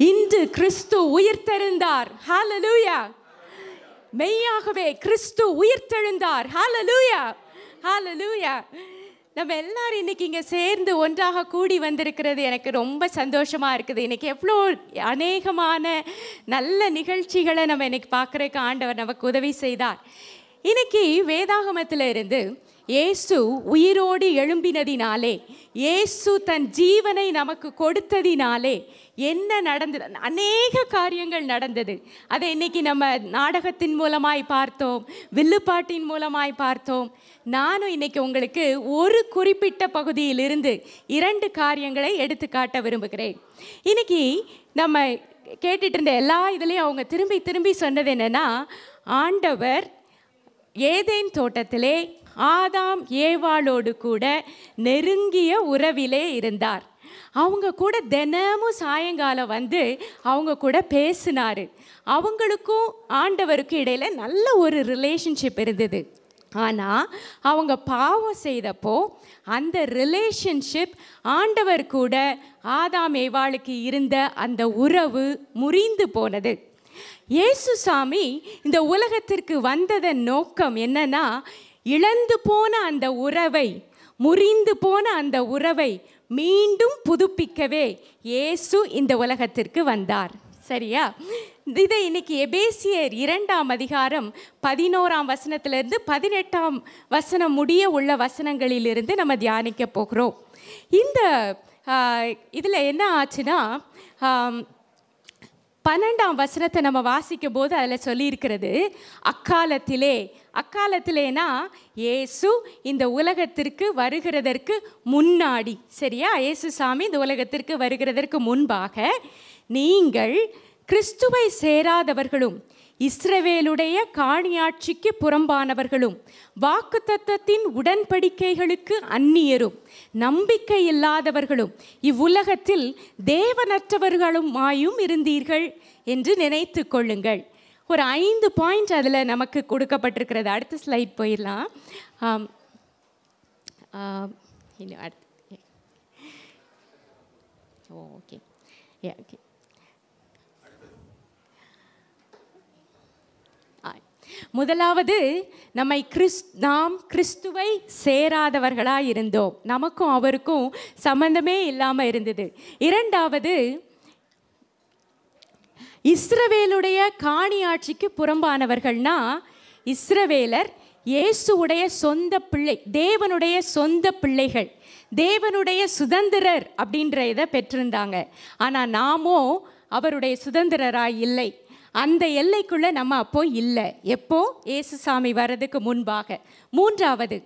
இன்று கிறிஸ்து உயிர்த்தெழுந்தார். ஹல்லேலூயா. மெய்யாகவே கிறிஸ்து உயிர்த்தெழுந்தார். ஹல்லேலூயா, ஹல்லேலூயா. நம்ம எல்லாரும் இன்னைக்கு இங்கே சேர்ந்து ஒன்றாக கூடி வந்திருக்கிறது எனக்கு ரொம்ப சந்தோஷமாக இருக்குது. இன்னைக்கு எவ்வளோ அநேகமான நல்ல நிகழ்ச்சிகளை நம்ம இன்னைக்கு பார்க்குறதுக்கு ஆண்டவர் நமக்கு உதவி செய்தார். இன்னைக்கு வேதாகமத்தில் இருந்து இயேசு உயிரோடு எழும்பினதினாலே, இயேசு தன் ஜீவனை நமக்கு கொடுத்ததினாலே என்ன நடந்தது, அநேக காரியங்கள் நடந்தது. அதை இன்னைக்கு நம்ம நாடகத்தின் மூலமாய் பார்த்தோம், வில்லுப்பாட்டின் மூலமாய் பார்த்தோம். நானும் இன்னைக்கு உங்களுக்கு ஒரு குறிப்பிட்ட பகுதியிலிருந்து 2 காரியங்களை எடுத்து காட்ட விரும்புகிறேன். இன்னைக்கு நம்ம கேட்டுட்டு இருந்த எல்லா இதுலேயும் அவங்க திரும்பி திரும்பி சொன்னது என்னன்னா, ஆண்டவர் ஏதேன் தோட்டத்திலே ஆதாம் ஏவாளோடு கூட நெருங்கிய உறவிலே இருந்தார். அவங்க கூட தினமும் சாயங்காலம் வந்து அவங்க கூட பேசினார். அவங்களுக்கும் ஆண்டவருக்கும் இடையில நல்ல ஒரு ரிலேஷன்ஷிப் இருந்தது. ஆனால் அவங்க பாவம் செய்தப்போ அந்த ரிலேஷன்ஷிப், ஆண்டவர் கூட ஆதாம் ஏவாளுக்கு இருந்த அந்த உறவு முறிந்து போனது. இயேசு சாமி இந்த உலகத்திற்கு வந்ததன் நோக்கம் என்னன்னா, இழந்து போன அந்த உறவை, முறிந்து போன அந்த உறவை மீண்டும் புதுப்பிக்கவே இயேசு இந்த உலகத்திற்கு வந்தார். சரியா? இதை இன்னைக்கு எபேசியர் 2ஆம் அதிகாரம் 11ஆம் வசனத்திலிருந்து 18ஆம் வசனம் முடிய உள்ள வசனங்களிலிருந்து நம்ம தியானிக்க போகிறோம். இந்த இதில் என்ன ஆச்சுன்னா, 12ஆம் வசனத்தை நம்ம வாசிக்கும் போது அதில் சொல்லியிருக்கிறது, அக்காலத்திலேனா இயேசு இந்த உலகத்திற்கு வருகிறதற்கு முன்னாடி. சரியா? இயேசு சாமி இந்த உலகத்திற்கு வருகிறதற்கு முன்பாக நீங்கள் கிறிஸ்துவை சேராதவர்களும் இஸ்ரவேலுடைய காணியாட்சிக்கு புறம்பானவர்களும் வாக்குத்தத்தத்தின் உடன்படிக்கைகளுக்கு அந்நியரும் நம்பிக்கை இல்லாதவர்களும் இவ்வுலகத்தில் தேவனற்றவர்களுமாயும் இருந்தீர்கள் என்று நினைத்து கொள்ளுங்கள். ஒரு 5 பாயிண்ட் அதில் நமக்கு கொடுக்கப்பட்டிருக்கிறது. அடுத்த ஸ்லைட் போயிடலாம். Okay okay. முதலாவது, நாம் கிறிஸ்துவை சேராதவர்களாக இருந்தோம். நமக்கும் அவருக்கும் சம்பந்தமே இல்லாமல் இருந்தது. 2வது, இஸ்ரவேலுடைய காணியாட்சிக்கு புறம்பானவர்கள்னா, இஸ்ரவேலர் இயேசுவுடைய சொந்த பிள்ளை, தேவனுடைய சொந்த பிள்ளைகள், தேவனுடைய சுதந்திரர் அப்படின்ற இதை பெற்றிருந்தாங்க. ஆனால் நாமோ அவருடைய சுதந்திரராய் இல்லை. அந்த எல்லைக்குள்ளே நம்ம அப்போ இல்லை. எப்போ? இயேசு சாமி வர்றதுக்கு முன்பாக. 3வது,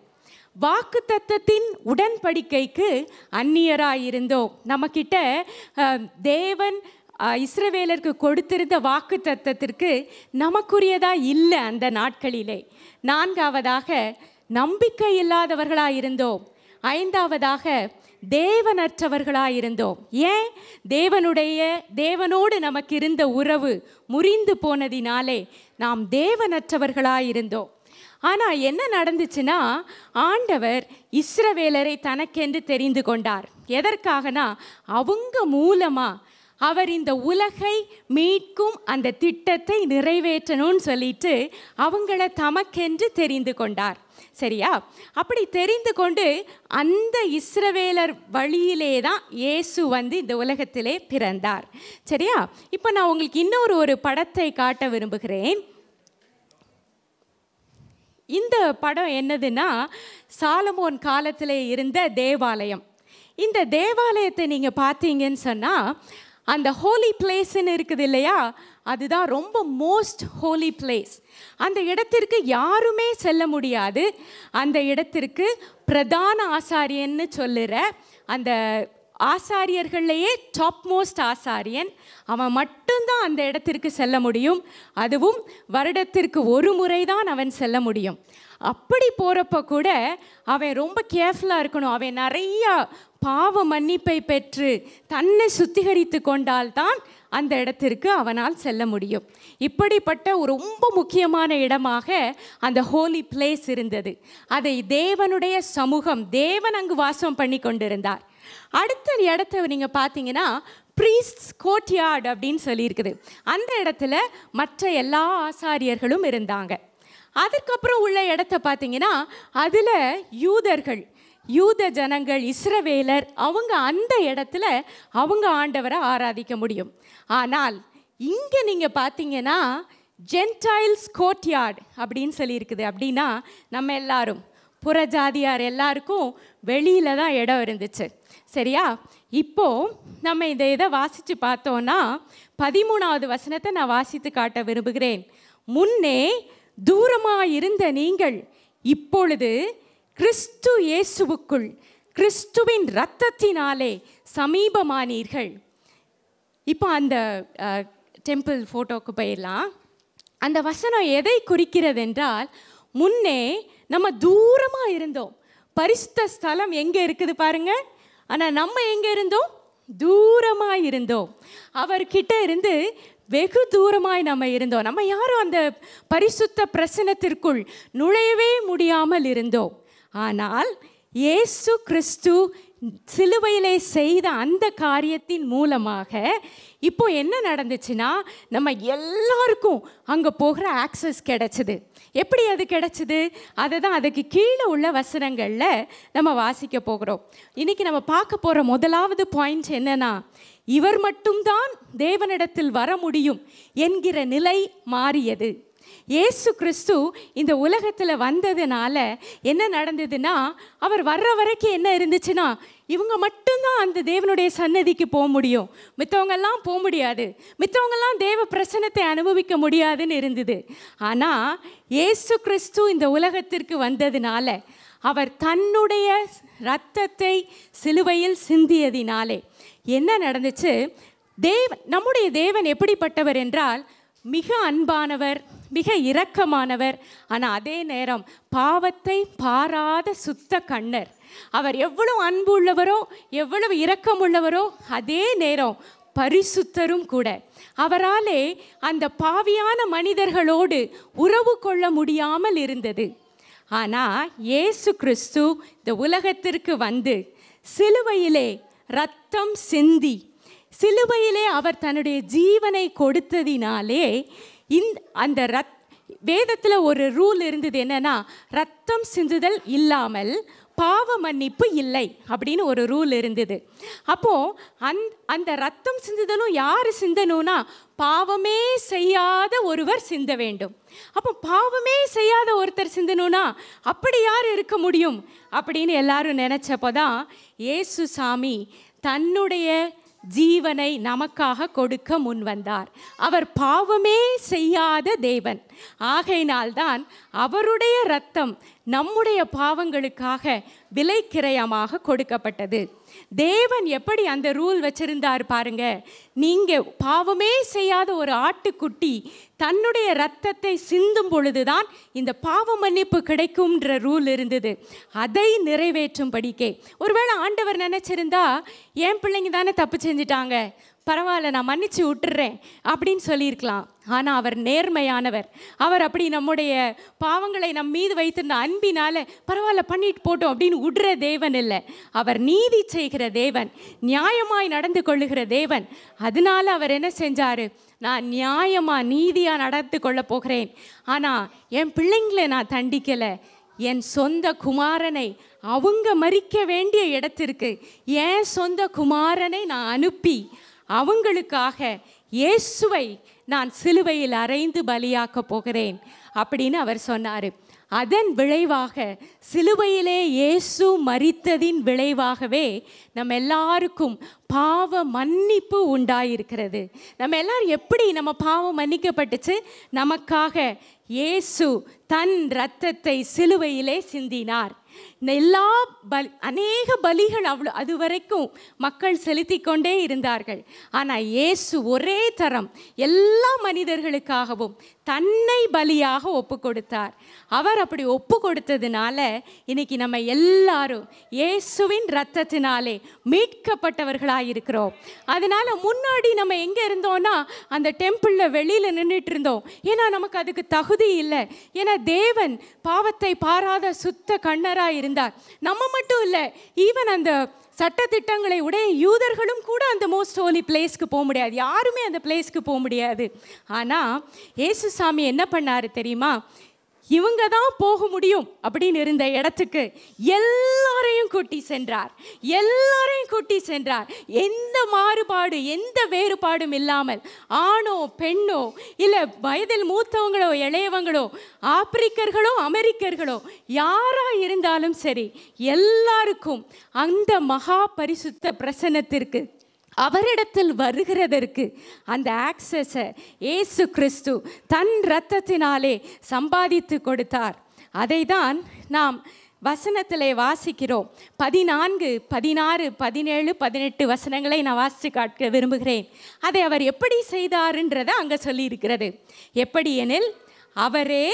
வாக்குத்தத்தத்தின் உடன்படிக்கைக்கு அந்நியராயிருந்தோம். நம்மக்கிட்ட தேவன் இஸ்ரவேலருக்கு கொடுத்திருந்த வாக்குத்தத்தத்திற்கு நமக்குரியதாக இல்லை அந்த நாட்களிலே. 4வதாக, நம்பிக்கை இல்லாதவர்களாயிருந்தோம். 5வதாக, தேவனற்றவர்களாயிருந்தோம். ஏன்? தேவனோடு நமக்கு இருந்த உறவு முறிந்து போனதினாலே நாம் தேவனற்றவர்களாயிருந்தோம். ஆனால் என்ன நடந்துச்சுன்னா, ஆண்டவர் இஸ்ரவேலரை தனக்கென்று தெரிந்து கொண்டார். எதற்காகனா, அவங்க மூலமாக அவர் இந்த உலகை மீட்கும் அந்த திட்டத்தை நிறைவேற்றணும்னு சொல்லிட்டு அவங்கள தமக்கென்று தெரிந்து கொண்டார். சரியா? அப்படி தெரிந்து கொண்டு அந்த இஸ்ரவேலர் வழியிலே தான் இயேசு வந்து இந்த உலகத்திலே பிறந்தார். சரியா? இப்போ நான் உங்களுக்கு இன்னொரு படத்தை காட்ட விரும்புகிறேன். இந்த படம் என்னதுன்னா, சாலமோன் காலத்தில் இருந்த தேவாலயம். இந்த தேவாலயத்தை நீங்கள் பார்த்தீங்கன்னு சொன்னால், அந்த ஹோலி பிளேஸ்ன்னு இருக்குது இல்லையா, அதுதான் ரொம்ப மோஸ்ட் ஹோலி பிளேஸ். அந்த இடத்திற்கு யாருமே செல்ல முடியாது. அந்த இடத்திற்கு பிரதான ஆசாரியன்னு சொல்லுற அந்த ஆசாரியர்களையே டாப் மோஸ்ட் ஆசாரியன், அவன் மட்டும்தான் அந்த இடத்திற்கு செல்ல முடியும். அதுவும் வருடத்திற்கு ஒரு முறை தான் அவன் செல்ல முடியும். அப்படி போகிறப்ப கூட அவன் ரொம்ப கேர்ஃபுல்லாக இருக்கணும். அவன் நிறையா பாவ மன்னிப்பை பெற்று தன்னை சுத்திகரித்து கொண்டால்தான் அந்த இடத்திற்கு அவனால் செல்ல முடியும். இப்படிப்பட்ட ஒரு ரொம்ப முக்கியமான இடமாக அந்த ஹோலி பிளேஸ் இருந்தது. அதை தேவனுடைய சமூகம், தேவன் அங்கு வாசம் பண்ணி கொண்டிருந்தார். அடுத்த இடத்தை நீங்கள் பார்த்தீங்கன்னா ப்ரீஸ்ட்ஸ் கோர்ட்யார்ட் அப்படின்னு சொல்லியிருக்குது. அந்த இடத்துல மற்ற எல்லா ஆசாரியர்களும் இருந்தாங்க. அதுக்கப்புறம் உள்ள இடத்த பார்த்தீங்கன்னா அதில் யூதர்கள், யூத ஜனங்கள், இஸ்ரவேலர், அவங்க அந்த இடத்துல அவங்க ஆண்டவரை ஆராதிக்க முடியும். ஆனால் இங்கே நீங்கள் பார்த்தீங்கன்னா ஜென்டைல்ஸ் கோர்ட்யார்ட் அப்படின்னு சொல்லியிருக்குது. அப்படின்னா நம்ம எல்லாரும் புறஜாதியார் எல்லாருக்கும் வெளியில் தான் இடம் இருந்துச்சு. சரியா? இப்போது நம்ம இதை வாசித்து பார்த்தோன்னா 13வது வசனத்தை நான் வாசித்து காட்ட விரும்புகிறேன். முன்னே தூரமாக இருந்த நீங்கள் இப்பொழுது கிறிஸ்து இயேசுவுக்குள் கிறிஸ்துவின் இரத்தத்தினாலே சமீபமானீர்கள். இப்போ அந்த டெம்பிள் ஃபோட்டோவுக்கு போயிடலாம். அந்த வசனம் எதை குறிக்கிறது என்றால், முன்னே நம்ம தூரமாக இருந்தோம். பரிசுத்த ஸ்தலம் எங்கே இருக்குது பாருங்க. ஆனால் நம்ம எங்கே இருந்தோம்? தூரமாக இருந்தோம். அவர்கிட்ட இருந்து வெகு தூரமாய் நம்ம இருந்தோம். நம்ம யாரும் அந்த பரிசுத்த பிரசன்னத்திற்குள் நுழையவே முடியாமல் இருந்தோம். ஆனால் இயேசு கிறிஸ்து சிலுவையிலே செய்த அந்த காரியத்தின் மூலமாக இப்போ என்ன நடந்துச்சுன்னா, நம்ம எல்லாருக்கும் அங்கே போகிற ஆக்சஸ் கிடைச்சிது. எப்படி அது கிடைச்சிது? அதை தான் அதுக்கு கீழே உள்ள வசனங்களில் நம்ம வாசிக்க போகிறோம். இன்றைக்கி நம்ம பார்க்க போகிற முதலாவது பாயிண்ட் என்னன்னா, இவர் மட்டும்தான் தேவனிடத்தில் வர முடியும் என்கிற நிலை மாறியது. இயேசு கிறிஸ்து இந்த உலகத்தில் வந்ததுனால என்ன நடந்ததுன்னா, அவர் வர்ற வரைக்கும் என்ன இருந்துச்சுன்னா, இவங்க மட்டும்தான் அந்த தேவனுடைய சன்னதிக்கு போக முடியும், மித்தவங்கெல்லாம் போக முடியாது, மித்தவங்கெல்லாம் தேவ பிரசன்னத்தை அனுபவிக்க முடியாதுன்னு இருந்தது. ஆனால் இயேசு கிறிஸ்து இந்த உலகத்திற்கு வந்ததுனால, அவர் தன்னுடைய இரத்தத்தை சிலுவையில் சிந்தியதினாலே என்ன நடந்துச்சு? நம்முடைய தேவன் எப்படிப்பட்டவர் என்றால், மிக அன்பானவர், மிக இரக்கமானவர், ஆனால் அதே நேரம் பாவத்தை பாராத சுத்த கண்ணர். அவர் எவ்வளவு அன்பு உள்ளவரோ, எவ்வளவு இரக்கம் உள்ளவரோ, அதே நேரம் பரிசுத்தரும் கூட. அவராலே அந்த பாவியான மனிதர்களோடு உறவு கொள்ள முடியாமல் இருந்தது. ஆனால் இயேசு கிறிஸ்து இந்த உலகத்திற்கு வந்து சிலுவையிலே இரத்தம் சிந்தி, சிலுவையிலே அவர் தன்னுடைய ஜீவனை கொடுத்ததினாலே அந்த வேதத்தில் ஒரு ரூல் இருந்தது. என்னன்னா, ரத்தம் சிந்துதல் இல்லாமல் பாவ மன்னிப்பு இல்லை அப்படின்னு ஒரு ரூல் இருந்தது. அப்போது அந்த ரத்தம் சிந்துதலும் யார் சிந்தணும்னா, பாவமே செய்யாத ஒருவர் சிந்த வேண்டும். அப்போ பாவமே செய்யாத ஒருத்தர் சிந்தணும்னா அப்படி யார் இருக்க முடியும் அப்படின்னு எல்லாரும் நினச்சப்போ தான் இயேசு சாமி தன்னுடைய ஜீவனை நமக்காக கொடுக்க முன் வந்தார். அவர் பாவமே செய்யாத தேவன். ஆகையினால்தான் அவருடைய இரத்தம் நம்முடைய பாவங்களுக்காக விலைக்கிரயமாக கொடுக்கப்பட்டது. தேவன் எப்படி அந்த ரூல் வச்சிருந்தார் பாருங்க. நீங்கள் பாவமே செய்யாத ஒரு ஆட்டுக்குட்டி தன்னுடைய இரத்தத்தை சிந்தும் பொழுதுதான் இந்த பாவ மன்னிப்பு கிடைக்கும்ன்ற ரூல் இருந்தது. அதை நிறைவேற்றும்படிக்கே ஒருவேளை ஆண்டவர் நினச்சிருந்தா, என் பிள்ளைங்க தானே தப்பு செஞ்சிட்டாங்க, பரவாயில்ல நான் மன்னிச்சு விட்டுறேன் அப்படின்னு சொல்லியிருக்கலாம். ஆனால் அவர் நேர்மையானவர். அவர் அப்படி நம்முடைய பாவங்களை நம் மீது வைத்திருந்த அன்பினால் பரவாயில்ல பண்ணிட்டு போட்டோம் அப்படின்னு விடுற தேவன் இல்லை. அவர் நீதி செய்கிற தேவன், நியாயமாய் நடந்து கொள்ளுகிற தேவன். அதனால அவர் என்ன செஞ்சார்? நான் நியாயமாக நீதியாக நடந்து கொள்ள போகிறேன், ஆனால் என் பிள்ளைங்களை நான் தண்டிக்கலை. என் சொந்த குமாரனை அவங்க மரிக்க வேண்டிய இடத்திற்கு என் சொந்த குமாரனை நான் அனுப்பி அவங்களுக்காக இயேசுவை நான் சிலுவையில் அறைந்து பலியாக்க போகிறேன் அப்படின்னு அவர் சொன்னார். அதன் விளைவாக சிலுவையிலே இயேசு மரித்ததின் விளைவாகவே நம்ம எல்லாருக்கும் பாவ மன்னிப்பு உண்டாயிருக்கிறது. நம்ம எல்லாரும் எப்படி நம்ம பாவம் மன்னிக்கப்பட்டுச்சு? நமக்காக இயேசு தன் இரத்தத்தை சிலுவையிலே சிந்தினார். இந்த எல்லா அநேக பலிகள் அது வரைக்கும் மக்கள் செலுத்தி கொண்டே இருந்தார்கள். ஆனால் இயேசு ஒரே தரம் எல்லா மனிதர்களுக்காகவும் தன்னை பலியாக ஒப்பு கொடுத்தார். அவர் அப்படி ஒப்பு கொடுத்ததுனால இன்னைக்கு நம்ம எல்லாரும் இயேசுவின் இரத்தத்தினாலே மீட்கப்பட்டவர்களாக இருக்கிறோம். அதனால முன்னாடி நம்ம எங்கே இருந்தோம்னா, அந்த டெம்பிளில் வெளியில் நின்றுட்டு இருந்தோம். ஏன்னா நமக்கு அதுக்கு தகுதி தகுதி இல்லை. ஏன்னா தேவன் பாவத்தை பாராத சுத்த கண்ணராக இருந்தார். நம்ம மட்டும் இல்லை, ஈவன் அந்த சட்டத்திட்டங்களை உடைய யூதர்களும் கூட அந்த மோஸ்ட் ஹோலி பிளேஸ்க்கு போக முடியாது. யாருமே அந்த பிளேஸ்க்கு போக முடியாது. ஆனால் இயேசு சாமி என்ன பண்ணாரு தெரியுமா? இவங்க தான் போக முடியும் அப்படின்னு இருந்த இடத்துக்கு எல்லாரையும் கூட்டி சென்றார். எல்லாரையும் கூட்டி சென்றார். எந்த மாறுபாடு, எந்த வேறுபாடும் இல்லாமல், ஆணோ பெண்ணோ இல்லை வயதில் மூத்தவங்களோ இளையவங்களோ ஆப்பிரிக்கர்களோ அமெரிக்கர்களோ யாராக இருந்தாலும் சரி, எல்லாருக்கும் அந்த மகா பரிசுத்த பிரசன்னத்திற்கு அவரிடத்தில் வருகிறதற்கு அந்த ஆக்சஸை இயேசு கிறிஸ்து தன் இரத்தத்தினாலே சம்பாதித்து கொடுத்தார். அதை தான் நாம் வசனத்திலே வாசிக்கிறோம். 14, 16, 17, 18 வசனங்களை நான் வாசித்து காட்ட விரும்புகிறேன். அதை அவர் எப்படி செய்தாருன்றதை அங்கே சொல்லியிருக்கிறது. எப்படி எனில், அவரே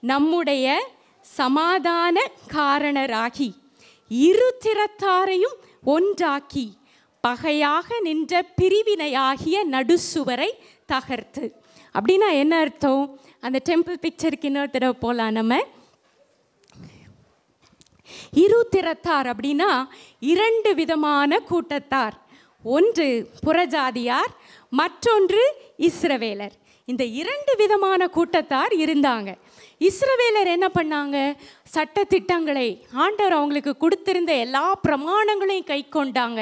நம்முடைய சமாதான காரணராகி இரு திறத்தாரையும் ஒன்றாக்கி பகையாக நின்ற பிரிவினையாகிய நடுசுவரை தகர்த்து. அப்படின்னா என்ன அர்த்தம்? அந்த டெம்பிள் பிக்சருக்கு இன்னொரு தடவை போகலாம். நம்ம இரு திறத்தார் அப்படின்னா 2 விதமான கூட்டத்தார். ஒன்று புறஜாதியார், மற்றொன்று இஸ்ரவேலர். இந்த 2 விதமான கூட்டத்தார் இருந்தாங்க. இஸ்ரவேலர் என்ன பண்ணாங்க? சட்டத்திட்டங்களை, ஆண்டவர் அவங்களுக்கு கொடுத்திருந்த எல்லா பிரமாணங்களையும் கை கொண்டாங்க.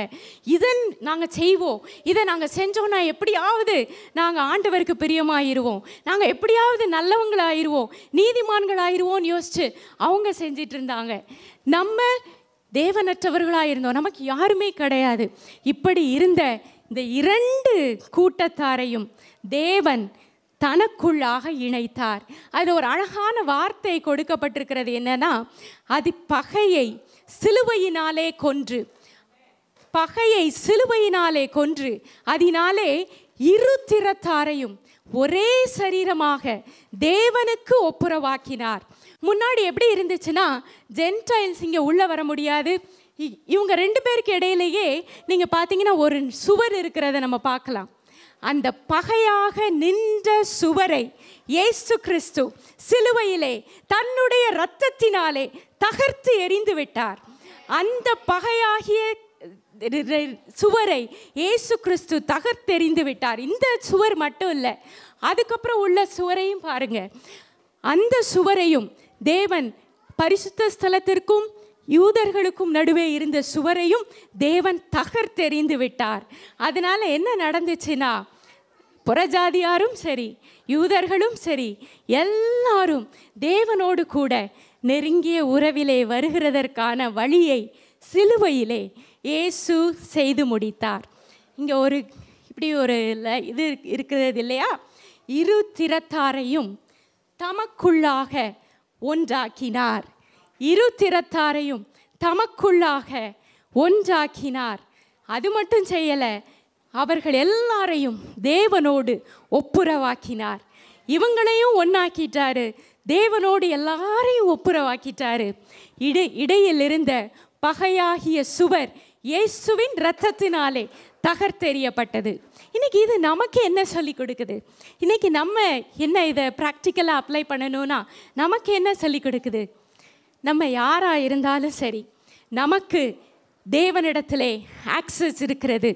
இதை நாங்கள் செய்வோம், இதை நாங்கள் செஞ்சோன்னா எப்படியாவது நாங்கள் ஆண்டவருக்கு பிரியமாயிருவோம், நாங்கள் எப்படியாவது நல்லவங்களாயிருவோம், நீதிமான்களாயிருவோம்னு யோசிச்சு அவங்க செஞ்சிட்டு இருந்தாங்க. நம்ம தேவனற்றவர்களாக இருந்தோம், நமக்கு யாருமே கிடையாது. இப்படி இருந்த இந்த 2 கூட்டத்தாரையும் தேவன் தனக்குள்ளாக இணைத்தார். அது ஒரு அழகான வார்த்தை கொடுக்கப்பட்டிருக்கிறது. என்னன்னா, அது பகையை சிலுவையினாலே கொன்று, பகையை சிலுவையினாலே கொன்று அதனாலே இரு திறத்தாரையும் ஒரே சரீரமாக தேவனுக்கு ஒப்புரவாக்கினார். முன்னாடி எப்படி இருந்துச்சுன்னா, ஜென்டைல்ஸ் இங்கே உள்ளே வர முடியாது. இவங்க 2 பேருக்கு இடையிலேயே நீங்கள் பார்த்தீங்கன்னா ஒரு சுவர் இருக்கிறத நம்ம பார்க்கலாம். அந்த பகையாக நின்ற சுவரை இயேசு கிறிஸ்து சிலுவையிலே தன்னுடைய இரத்தத்தினாலே தகர்த்து எறிந்து விட்டார். அந்த பகையாகிய சுவரை இயேசு கிறிஸ்து தகர்த்தெறிந்து விட்டார். இந்த சுவர் மட்டும் இல்லை, அதுக்கப்புறம் உள்ள சுவரையும் பாருங்க. அந்த சுவரையும் தேவன், பரிசுத்த ஸ்தலத்திற்கும் யூதர்களுக்கும் நடுவே இருந்த சுவரையும் தேவன் தகர்த்தெறிந்து விட்டார். அதனால என்ன நடந்துச்சுன்னா, புறஜாதியாரும் சரி யூதர்களும் சரி எல்லாரும் தேவனோடு கூட நெருங்கிய உறவிலே வருகிறதற்கான வழியை சிலுவையிலே இயேசு செய்து முடித்தார். இங்கே ஒரு இப்படி ஒரு இது இருக்கிறது இல்லையா? இரு திறத்தாரையும் தமக்குள்ளாக ஒன்றாக்கினார். இரு திறத்தாரையும் தமக்குள்ளாக ஒன்றாக்கினார். அது மட்டும் செய்யலை, அவர்கள் எல்லாரையும் தேவனோடு ஒப்புரவாக்கினார். இவங்களையும் ஒன்றாக்கிட்டாரு, தேவனோடு எல்லாரையும் ஒப்புரவாக்கிட்டாரு. இடையில் இருந்த பகையாகிய சுவர் இயேசுவின் இரத்தத்தினாலே தகர்த்தெறியப்பட்டது. இன்னைக்கு இது நமக்கு என்ன சொல்லி கொடுக்குது? இன்னைக்கு நம்ம என்ன இதை ப்ராக்டிக்கலாக அப்ளை பண்ணணும்னா நமக்கு என்ன சொல்லி கொடுக்குது? நம்ம யாராக இருந்தாலும் சரி, நமக்கு தேவனிடத்திலே ஆக்சஸ் இருக்கிறது.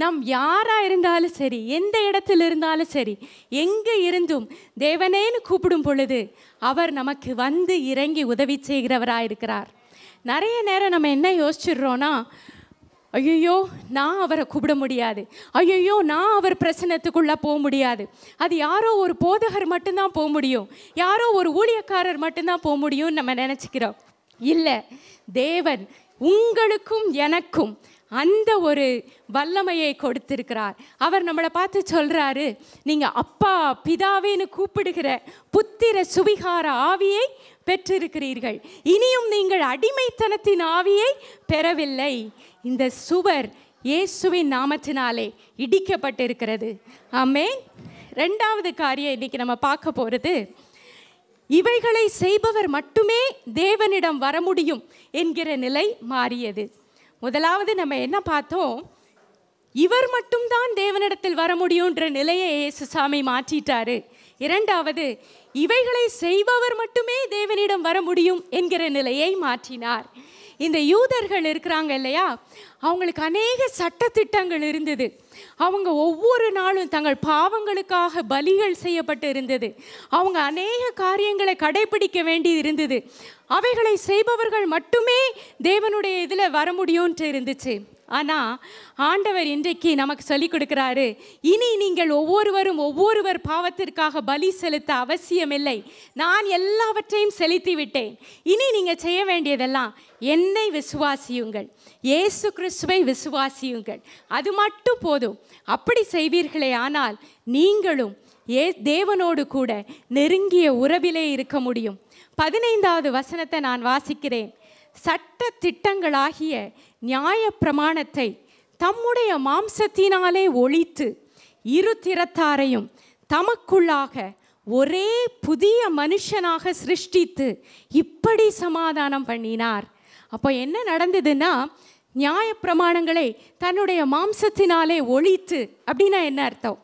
நம் யாராக இருந்தாலும் சரி, எந்த இடத்துல இருந்தாலும் சரி, எங்கே இருந்தும் தேவனேன்னு கூப்பிடும் பொழுது அவர் நமக்கு வந்து இறங்கி உதவி செய்கிறவராக இருக்கிறார். நிறைய நேரம் நம்ம என்ன யோசிச்சிடுறோன்னா, ஐயோ நான் அவரை கூப்பிட முடியாது, ஐயோ நான் அவர் பிரசன்னத்துக்குள்ளே போக முடியாது, அது யாரோ ஒரு போதகர் மட்டும்தான் போக முடியும், யாரோ ஒரு ஊழியக்காரர் மட்டும்தான் போக முடியும்னு நம்ம நினச்சிக்கிறோம். இல்லை, தேவன் உங்களுக்கும் எனக்கும் அந்த ஒரு வல்லமையை கொடுத்திருக்கிறார். அவர் நம்மளை பார்த்து சொல்கிறாரு, நீங்கள் அப்பா பிதாவேன்னு கூப்பிடுகிற புத்திர சுவிகார ஆவியை பெற்றிருக்கிறீர்கள், இனியும் நீங்கள் அடிமைத்தனத்தின் ஆவியை பெறவில்லை. இந்த சுவர் இயேசுவின் நாமத்தினாலே இடிக்கப்பட்டிருக்கிறது. ஆமென். 2வது காரியம் இன்னைக்கு நம்ம பார்க்க போகிறது, இவைகளை செய்பவர் மட்டுமே தேவனிடம் வர முடியும் என்கிற நிலை மாறியது. முதலாவது நம்ம என்ன பார்த்தோம்? இவர் மட்டும்தான் தேவனிடத்தில் வர முடியுன்ற நிலையை இயேசு சாமி மாற்றிட்டாரு. இரண்டாவது, இவைகளை செய்பவர் மட்டுமே தேவனிடம் வர முடியும் என்கிற நிலையை மாற்றினார். இந்த யூதர்கள் இருக்கிறாங்க இல்லையா, அவங்களுக்கு அநேக சட்டத்திட்டங்கள் இருந்தது. அவங்க ஒவ்வொரு நாளும் தங்கள் பாவங்களுக்காக பலிகள் செய்யப்பட்டு இருந்தது. அவங்க அநேக காரியங்களை கடைபிடிக்க வேண்டி இருந்தது. அவைகளை செய்பவர்கள் மட்டுமே தேவனுடைய இதில் வர முடியும்ன்ட்டு இருந்துச்சு. ஆனால் ஆண்டவர் இன்றைக்கு நமக்கு சொல்லிக் கொடுக்குறாரு, இனி நீங்கள் ஒவ்வொருவர் பாவத்திற்காக பலி செலுத்த அவசியமில்லை. நான் எல்லாவற்றையும் செலுத்தி விட்டேன். இனி நீங்கள் செய்ய வேண்டியதெல்லாம் என்னை விசுவாசியுங்கள், இயேசு கிறிஸ்துவை விசுவாசியுங்கள், அது மட்டும் போதும். அப்படி செய்வீர்களே ஆனால் நீங்களும் தேவனோடு கூட நெருங்கிய உறவிலே இருக்க முடியும். 15வது வசனத்தை நான் வாசிக்கிறேன். சட்ட திட்டங்களாகிய நியாய பிரமாணத்தை தம்முடைய மாம்சத்தினாலே ஒழித்து இரு திறத்தாரையும் தமக்குள்ளாக ஒரே புதிய மனுஷனாக சிருஷ்டித்து இப்படி சமாதானம் பண்ணினார். அப்போ என்ன நடந்ததுன்னா, நியாய பிரமாணங்களை தன்னுடைய மாம்சத்தினாலே ஒழித்து அப்படின்னா என்ன அர்த்தம்?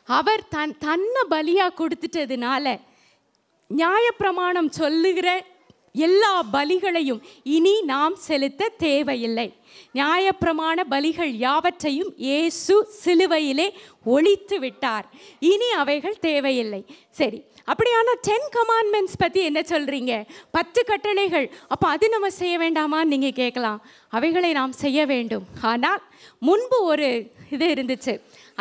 அவர் தன்னை பலியாக கொடுத்துட்டதுனால நியாயப்பிரமாணம் சொல்லுகிற எல்லா பலிகளையும் இனி நாம் செலுத்த தேவையில்லை. நியாயப்பிரமாண பலிகள் யாவற்றையும் இயேசு சிலுவையிலே ஒழித்து விட்டார். இனி அவைகள் தேவையில்லை. சரி, அப்படியான 10 கமாண்ட்மெண்ட்ஸ் பற்றி என்ன சொல்கிறீங்க? 10 கட்டளைகள். அப்போ அது நம்ம செய்ய வேண்டாமான்னு நீங்கள் கேட்கலாம். அவைகளை நாம் செய்ய வேண்டும். ஆனால் முன்பு ஒரு இது இருந்துச்சு,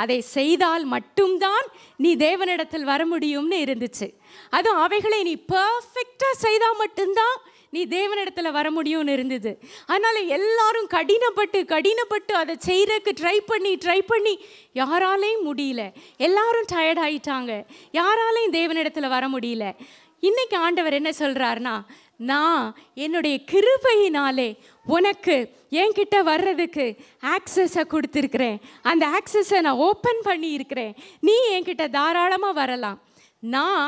அதை செய்தால் மட்டும்தான் நீ தேவனிடத்தில் வர முடியும்னு இருந்துச்சு. அதுவும் அவைகளை நீ பர்ஃபெக்டாக செய்தால் மட்டும்தான் நீ தேவனிடத்தில் வர முடியும்னு இருந்தது. அதனால் எல்லாரும் கடினப்பட்டு அதை செய்கிறதுக்கு ட்ரை பண்ணி யாராலையும் முடியல. எல்லாரும் டயர்ட் ஆகிட்டாங்க. யாராலையும் தேவனிடத்தில் வர முடியல. இன்றைக்கி ஆண்டவர் என்ன சொல்கிறாருன்னா, நான் என்னுடைய கிருபையினாலே உனக்கு என்கிட்ட வர்றதுக்கு ஆக்சஸை கொடுத்துருக்கிறேன். அந்த ஆக்சஸை நான் ஓப்பன் பண்ணியிருக்கிறேன். நீ என்கிட்ட தாராளமாக வரலாம். நான்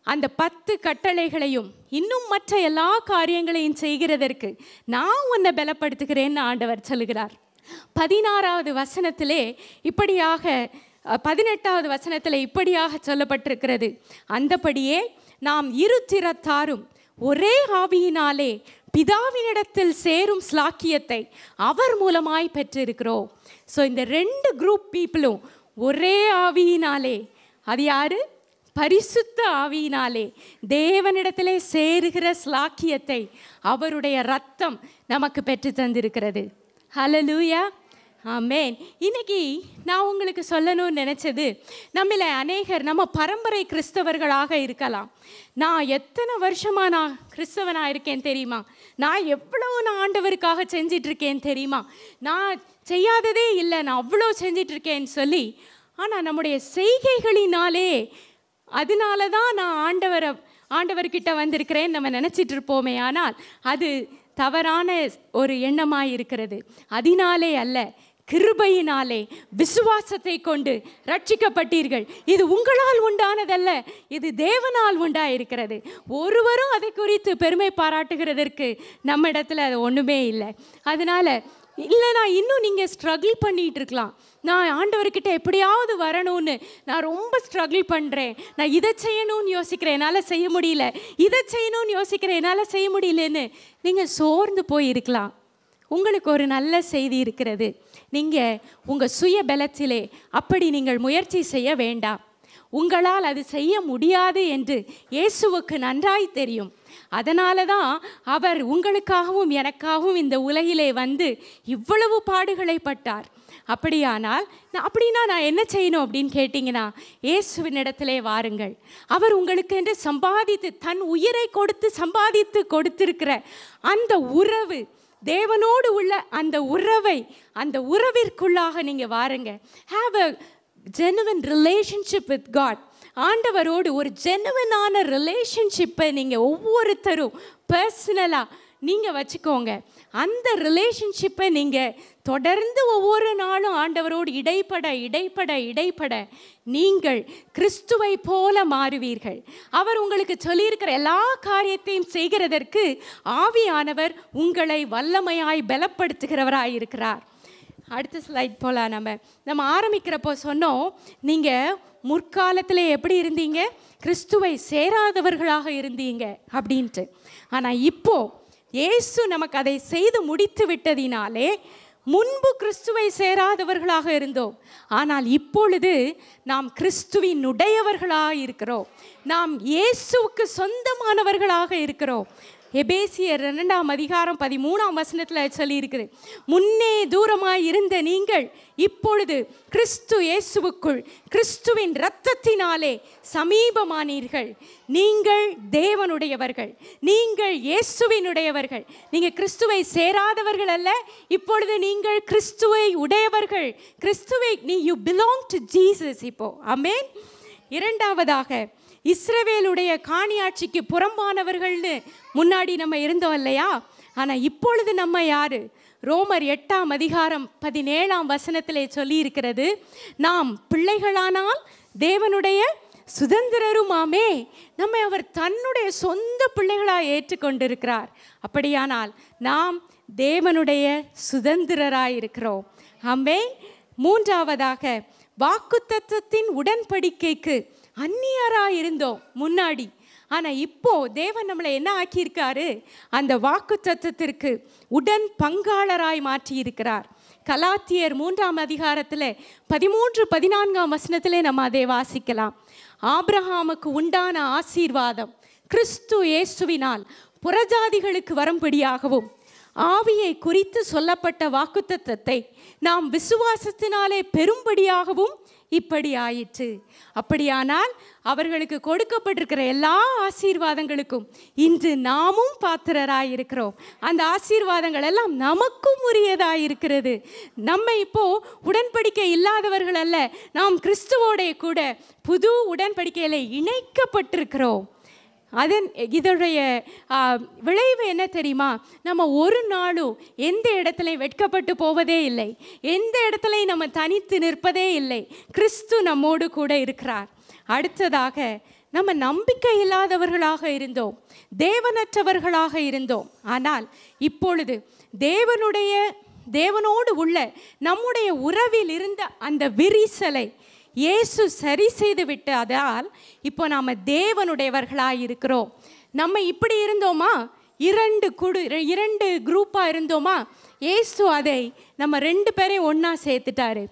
அந்த 10 கட்டளைகளையும் இன்னும் மற்ற எல்லா காரியங்களையும் செய்கிறதற்கு நான் உன்னை பலப்படுத்துகிறேன்னு ஆண்டவர் சொல்லுகிறார். 16வது வசனத்திலே இப்படியாக 18வது வசனத்தில் இப்படியாக சொல்லப்பட்டிருக்கிறது, அந்தபடியே நாம் இரு திறத்தாரும் ஒரே ஆவியினாலே பிதாவினிடத்தில் சேரும் ஸ்லாக்கியத்தை அவர் மூலமாய் பெற்றிருக்கிறோம். ஸோ இந்த 2 குரூப் பீப்புளும் ஒரே ஆவியினாலே, அது யாரு? பரிசுத்த ஆவியினாலே தேவனிடத்திலே சேருகிற ஸ்லாக்கியத்தை அவருடைய இரத்தம் நமக்கு பெற்று தந்திருக்கிறது. ஹல்லேலூயா, ஆமென். இன்னைக்கு நான் உங்களுக்கு சொல்லணும்னு நினச்சது, நம்மள அநேகர் நம்ம பரம்பரை கிறிஸ்தவர்களாக இருக்கலாம். நான் எத்தனை வருஷமாக நான் கிறிஸ்தவனாக இருக்கேன் தெரியுமா? நான் நான் ஆண்டவருக்காக செஞ்சிட்ருக்கேன் தெரியுமா? நான் செய்யாததே இல்லை, நான் அவ்வளோ செஞ்சிட்ருக்கேன்னு சொல்லி, ஆனால் நம்முடைய செய்கைகளினாலே அதனால தான் நான் ஆண்டவர்கிட்ட வந்திருக்கிறேன் நம்ம நினச்சிட்டு இருப்போமே. ஆனால் அது தவறான ஒரு எண்ணமாக இருக்கிறது. அதனாலே அல்ல, கிருபையினாலே விசுவாசத்தை கொண்டு ரட்சிக்கப்பட்டீர்கள். இது உங்களால் உண்டானதல்ல, இது தேவனால் உண்டாயிருக்கிறது. ஒருவரும் அதை குறித்து பெருமை பாராட்டுகிறதற்கு நம்ம இடத்துல அது ஒன்றுமே இல்லை. அதனால் இல்லைனா இன்னும் நீங்கள் ஸ்ட்ரகிள் பண்ணிகிட்டு இருக்கலாம். நான் ஆண்டவர்கிட்ட எப்படியாவது வரணும்னு நான் ரொம்ப ஸ்ட்ரகிள் பண்ணுறேன், நான் இதை செய்யணும்னு யோசிக்கிறேன், என்னால் செய்ய முடியல, இதை செய்யணும்னு யோசிக்கிறேன், என்னால் செய்ய முடியலன்னு நீங்கள் சோர்ந்து போய் இருக்கலாம். உங்களுக்கு ஒரு நல்ல செய்தி இருக்கிறது. நீங்கள் உங்கள் சுய பலத்திலே அப்படி நீங்கள் முயற்சி செய்ய வேண்டாம். உங்களால் அது செய்ய முடியாது என்று இயேசுவுக்கு நன்றாய் தெரியும். அதனால தான் அவர் உங்களுக்காகவும் எனக்காகவும் இந்த உலகிலே வந்து இவ்வளவு பாடுகளை பட்டார். அப்படின்னா நான் என்ன செய்யணும் அப்படின்னு கேட்டிங்கன்னா, இயேசுவின் இடத்திலே வாருங்கள். அவர் உங்களுக்கு என்று சம்பாதித்து தன் உயிரை கொடுத்து சம்பாதித்து கொடுத்திருக்கிற அந்த உறவு, தேவனோடு உள்ள அந்த உறவிற்குள்ளாக நீங்கள் வாருங்க. Have a genuine relationship with God. ஆண்டவரோடு ஒரு ஜெனுவனான ரிலேஷன்ஷிப்பை நீங்கள் ஒவ்வொருத்தரும் பர்சனலாக நீங்கள் வச்சுக்கோங்க. அந்த ரிலேஷன்ஷிப்பை நீங்கள் தொடர்ந்து ஒவ்வொரு நாளும் ஆண்டவரோடு இடைப்பட நீங்கள் கிறிஸ்துவை போல மாறுவீர்கள். அவர் உங்களுக்கு சொல்லியிருக்கிற எல்லா காரியத்தையும் செய்கிறதற்கு ஆவியானவர் உங்களை வல்லமையாய் பலப்படுத்துகிறவராயிருக்கிறார். அடுத்த ஸ்லைட் போகலாம். நம்ம ஆரம்பிக்கிறப்போ சொன்னோம், நீங்கள் முற்காலத்தில் எப்படி இருந்தீங்க? கிறிஸ்துவை சேராதவர்களாக இருந்தீங்க அப்படின்ட்டு. ஆனால் இப்போது இயேசு நமக்கு அதை செய்து முடித்து விட்டதினாலே முன்பு கிறிஸ்துவை சேராதவர்களாக இருந்தோம், ஆனால் இப்பொழுது நாம் கிறிஸ்துவின் உடையவர்களாக இருக்கிறோம். நாம் இயேசுவுக்கு சொந்தமானவர்களாக இருக்கிறோம். எபேசியர் 2:13 சொல்லியிருக்குது, முன்னே தூரமாய் இருந்த நீங்கள் இப்பொழுது கிறிஸ்து இயேசுவுக்குள் கிறிஸ்துவின் இரத்தத்தினாலே சமீபமானீர்கள். நீங்கள் தேவனுடையவர்கள், நீங்கள் இயேசுவினுடையவர்கள். நீங்கள் கிறிஸ்துவை சேராதவர்கள் அல்ல, இப்பொழுது நீங்கள் கிறிஸ்துவை உடையவர்கள். கிறிஸ்துவை யூ பிலாங் டு ஜீசஸ் இப்போ. ஆமென். இரண்டாவதாக, இஸ்ரவேலுடைய காணியாட்சிக்கு புறம்பானவர்கள்னு முன்னாடி நம்ம இருந்தோம் இல்லையா? ஆனால் இப்பொழுது நம்ம யாரு? ரோமர் 8:17 சொல்லி இருக்கிறது, நாம் பிள்ளைகளானால் தேவனுடைய சுதந்திரருமாமே. நம்மை அவர் தன்னுடைய சொந்த பிள்ளைகளாக ஏற்றுக்கொண்டிருக்கிறார். அப்படியானால் நாம் தேவனுடைய சுதந்திரராய் இருக்கிறோம். ஆமென். மூன்றாவதாக, வாக்குத்தத்தத்தின் உடன்படிக்கைக்கு அந்நியராக இருந்தோம் முன்னாடி. ஆனால் இப்போ தேவன் நம்மளை என்ன ஆக்கியிருக்காரு? அந்த வாக்குத்தத்தத்திற்கு உடன் பங்காளராய் மாற்றி இருக்கிறார். கலாத்தியர் 3:13-14 நம்ம அதை வாசிக்கலாம். ஆபிரகாமுக்கு உண்டான ஆசீர்வாதம் கிறிஸ்து இயேசுவினால் புறஜாதிகளுக்கு வரும்படியாகவும் ஆவியை குறித்து சொல்லப்பட்ட வாக்குத்தத்தத்தை நாம் விசுவாசத்தினாலே பெரும்படியாகவும் இப்படி ஆயிற்று. அப்படியானால் அவர்களுக்கு கொடுக்கப்பட்டிருக்கிற எல்லா ஆசீர்வாதங்களுக்கும் இன்று நாமும் பாத்திரராயிருக்கிறோம். அந்த ஆசீர்வாதங்கள் எல்லாம் நமக்கும் உரியதாயிருக்கிறது. நம்ம இப்போ உடன்படிக்கை இல்லாதவர்கள் அல்ல, நாம் கிறிஸ்துவோட கூட புது உடன்படிக்கையில் இணைக்கப்பட்டிருக்கிறோம். இதோடைய விளைவு என்ன தெரியுமா? நம்ம ஒரு நாளும் எந்த இடத்துலையும் வெட்கப்பட்டு போவதே இல்லை, எந்த இடத்துலையும் நம்ம தனித்து நிற்பதே இல்லை. கிறிஸ்து நம்மோடு கூட இருக்கிறார். அடுத்ததாக, நம்ம நம்பிக்கை இல்லாதவர்களாக இருந்தோம், தேவனற்றவர்களாக இருந்தோம். ஆனால் இப்பொழுது தேவனோடு உள்ள நம்முடைய உறவில் இருந்த அந்த விரிசலை இயேசு சரி செய்து விட்டதால் இப்போ நாம் தேவனுடையவர்களாக இருக்கிறோம். நம்ம இப்படி இருந்தோமா? இரண்டு குரூப்பாக இருந்தோமா? இயேசு அதை நம்ம 2 பேரையும் ஒன்றா சேர்த்துட்டாரு.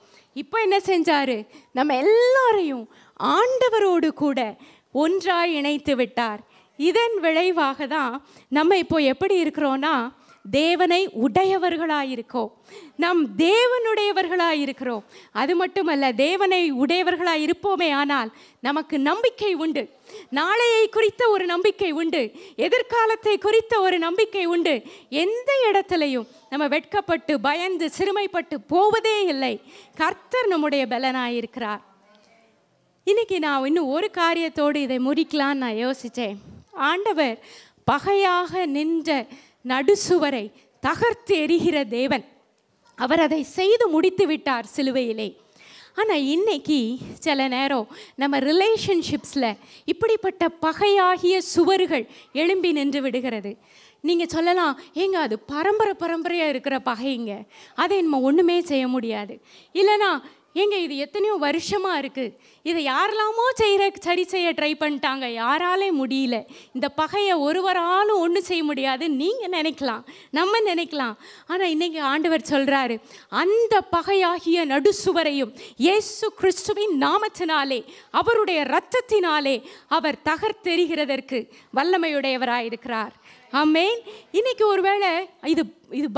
இப்போ என்ன செஞ்சாரு? நம்ம எல்லாரையும் ஆண்டவரோடு கூட ஒன்றாய் இணைத்து விட்டார். இதன் விளைவாக தான் நம்ம இப்போ எப்படி இருக்கிறோன்னா, தேவனை உடையவர்களாயிருக்கோம். நாம் தேவனுடையவர்களாயிருக்கிறோம். அது மட்டுமல்ல, தேவனை உடையவர்களாக இருப்போமே ஆனால் நமக்கு நம்பிக்கை உண்டு. நாளையை குறித்த ஒரு நம்பிக்கை உண்டு, எதிர்காலத்தை குறித்த ஒரு நம்பிக்கை உண்டு. எந்த இடத்துலையும் நம்ம வெட்கப்பட்டு பயந்து சிறுமைப்பட்டு போவதே இல்லை. கர்த்தர் நம்முடைய பலனாயிருக்கிறார். இன்னைக்கு நான் இன்னும் ஒரு காரியத்தோடு இதை முடிக்கலான்னு நான் யோசித்தேன். ஆண்டவர் பகையாக நின்ற நடுசுவரை தகர்த்து எறிகிற தேவன். அவர் அதை செய்து முடித்து விட்டார் சிலுவையிலே. ஆனால் இன்னைக்கு சில நேரம் நம்ம ரிலேஷன்ஷிப்ஸில் இப்படிப்பட்ட பகையாகிய சுவர்கள் எழும்பி நின்று விடுகிறது. நீங்கள் சொல்லலாம், ஏங்க அது பரம்பரையாக இருக்கிற பகைங்க, அதை நம்ம ஒன்றுமே செய்ய முடியாது. இல்லைனா, ஏங்க இது எத்தனையோ வருஷமாக இருக்குது, இதை யாரெல்லாமோ சரி செய்ய ட்ரை பண்ணிட்டாங்க, யாராலே முடியல, இந்த பகையை ஒருவராலும் ஒன்றும் செய்ய முடியாது நீங்கள் நினைக்கலாம், நம்ம நினைக்கலாம். ஆனால் இன்றைக்கி ஆண்டவர் சொல்கிறாரு, அந்த பகையாகிய நடுசுவரையும் இயேசு கிறிஸ்துவின் நாமத்தினாலே அவருடைய இரத்தத்தினாலே அவர் தகர்த்தெறிகிறதற்கு வல்லமையுடையவராயிருக்கிறார். ஆமென். இன்னைக்கு ஒருவேளை இது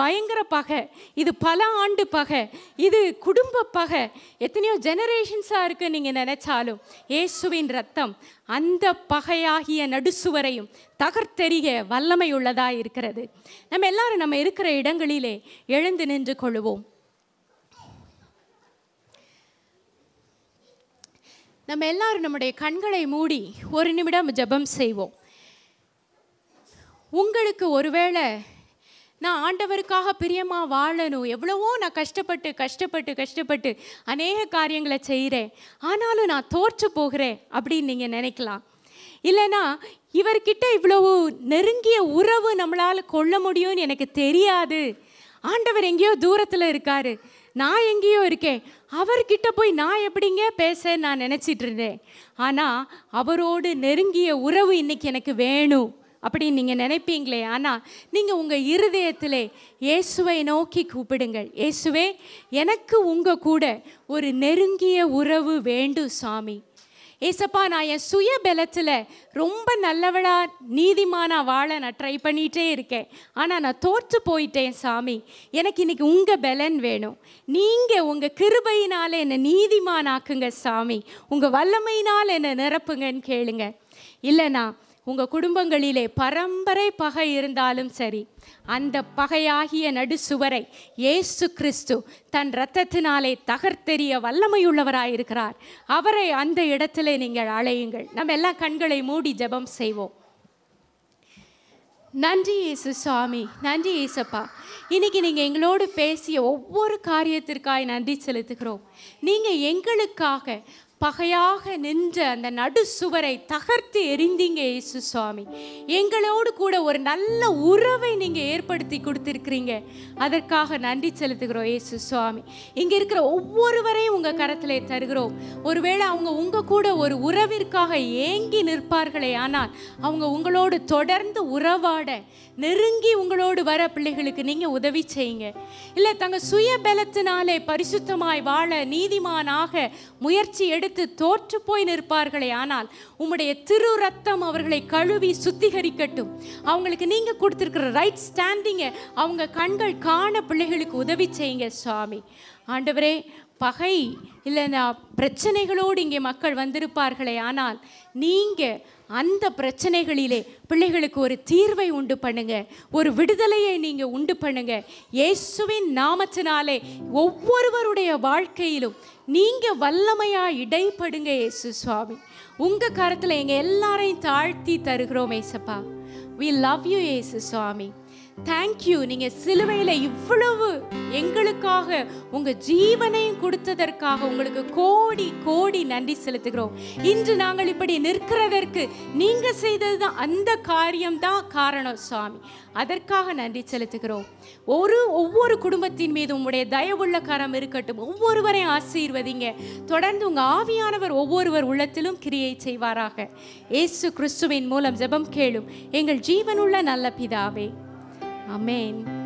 பயங்கர பகை, இது பல ஆண்டு பகை, இது குடும்ப பகை, எத்தனையோ ஜெனரேஷன்ஸாக இருக்குது நீங்கள் நினைச்சாலும் இயேசுவின் ரத்தம் அந்த பகையாகிய நடுசுவரையும் தகர்த்தெறிய வல்லமை உள்ளதாக இருக்கிறது. நம்ம எல்லாரும் நம்ம இருக்கிற இடங்களிலே எழுந்து நின்று கொள்ளுவோம். நம்ம எல்லாரும் நம்முடைய கண்களை மூடி ஒரு நிமிடம் ஜெபம் செய்வோம். உங்களுக்கு ஒருவேளை நான் ஆண்டவருக்காக பிரியமாக வாழணும், எவ்வளவோ நான் கஷ்டப்பட்டு அநேக காரியங்களை செய்கிறேன், ஆனாலும் நான் தோற்று போகிறேன் அப்படின்னு நீங்கள் நினைக்கலாம். இல்லைனா, இவர்கிட்ட இவ்வளவு நெருங்கிய உறவு நம்மளால் கொள்ள முடியும்னு எனக்கு தெரியாது, ஆண்டவர் எங்கேயோ தூரத்தில் இருக்கார், நான் எங்கேயோ இருக்கேன், அவர்கிட்ட போய் நான் எப்படிங்க பேச நான் நினச்சிட்டு இருந்தேன். ஆனால் அவரோடு நெருங்கிய உறவு இன்னைக்கு எனக்கு வேணும் அப்படின்னு நீங்கள் நினைப்பீங்களே. ஆனால் நீங்கள் உங்கள் இருதயத்திலே இயேசுவை நோக்கி கூப்பிடுங்கள். இயேசுவே, எனக்கு உங்கள் கூட ஒரு நெருங்கிய உறவு வேண்டும் சாமி. ஏசப்பா, நான் என் சுய பலத்தில் ரொம்ப நல்லவளா நீதிமானா வாழ நான் ட்ரை பண்ணிகிட்டே இருக்கேன். ஆனால் நான் தோற்று போயிட்டேன் சாமி. எனக்கு இன்னைக்கு உங்கள் பலன் வேணும். நீங்கள் உங்கள் கிருபையினால் என்னை நீதிமானாக்குங்க சாமி. உங்கள் வல்லமையினால் என்னை நிரப்புங்கன்னு கேளுங்க. இல்லைனா உங்கள் குடும்பங்களிலே பரம்பரை பகை இருந்தாலும் சரி, அந்த பகையாகிய நடுசுவரை இயேசு கிறிஸ்து தன் இரத்தத்தினாலே தகர்த்தெறிய வல்லமையுள்ளவராயிருக்கிறார். அவரை அந்த இடத்துல நீங்கள் அழையுங்கள். நம்ம எல்லாம் கண்களை மூடி ஜெபம் செய்வோம். நன்றி இயேசு சுவாமி, நன்றி இயேசப்பா. இன்னைக்கு நீங்கள் எங்களோடு பேசிய ஒவ்வொரு காரியத்திற்காக நன்றி செலுத்துகிறோம். நீங்கள் எங்களுக்காக பகையாக நின்ற அந்த நடுசுவரை தகர்த்து எறிந்தீங்க இயேசு சுவாமி. எங்களோடு கூட ஒரு நல்ல உறவை நீங்கள் ஏற்படுத்தி கொடுத்துருக்கிறீங்க. அதற்காக நன்றி செலுத்துகிறோம் இயேசு சுவாமி. இங்கே இருக்கிற ஒவ்வொருவரையும் உங்கள் கரத்திலே தருகிறோம். ஒருவேளை அவங்க உங்கள் கூட ஒரு உறவிற்காக ஏங்கி நிற்பார்களே, ஆனால் அவங்க உங்களோடு தொடர்ந்து உறவாட நெருங்கி உங்களோடு வர பிள்ளைகளுக்கு நீங்கள் உதவி செய்யுங்க. இல்லை தங்கள் சுய பலத்தினாலே பரிசுத்தமாய் வாழ நீதிமானாக முயற்சி எடுத்து தோற்று போய் நிற்பார்களே, ஆனால் உம்முடைய திரு ரத்தம் அவர்களை கழுவி சுத்திகரிக்கட்டும். அவங்களுக்கு நீங்கள் கொடுத்துருக்கிற ரைட் ஸ்டாண்டிங்கை அவங்க கண்கள் காண பிள்ளைகளுக்கு உதவி செய்யுங்க சுவாமி. ஆண்டவரே, பகை இல்லைன்னா பிரச்சனைகளோடு இங்கே மக்கள் வந்திருப்பார்களே, ஆனால் நீங்கள் அந்த பிரச்சனைகளிலே பிள்ளைகளுக்கு ஒரு தீர்வை உண்டு பண்ணுங்க, ஒரு விடுதலையை நீங்கள் உண்டு பண்ணுங்க. இயேசுவின் நாமத்தினாலே ஒவ்வொருவருடைய வாழ்க்கையிலும் நீங்கள் வல்லமையாக இடைப்படுங்க இயேசு சுவாமி. உங்கள் கரத்தில் எங்கள் எல்லாரையும் தாழ்த்தி தருகிறோம் ஏசப்பா. We love you இயேசு சுவாமி. தேங்க்யூ. நீங்கள் சிலுவையில் இவ்வளவு எங்களுக்காக உங்கள் ஜீவனையும் கொடுத்ததற்காக உங்களுக்கு கோடி கோடி நன்றி செலுத்துகிறோம். இன்று நாங்கள் இப்படி நிற்கிறதற்கு நீங்கள் செய்தது தான், அந்த காரியம்தான் காரணம் சுவாமி. அதற்காக நன்றி செலுத்துகிறோம். ஒவ்வொரு குடும்பத்தின் மீது உங்களுடைய தயவுள்ள கரம் இருக்கட்டும். ஒவ்வொருவரையும் ஆசீர்வதிங்க. தொடர்ந்து உங்கள் ஆவியானவர் ஒவ்வொருவர் உள்ளத்திலும் கிரியை செய்வாராக. இயேசு கிறிஸ்துவின் மூலம் ஜெபம் கேளும் எங்கள் ஜீவனுள்ள நல்ல பிதாவே. Amen.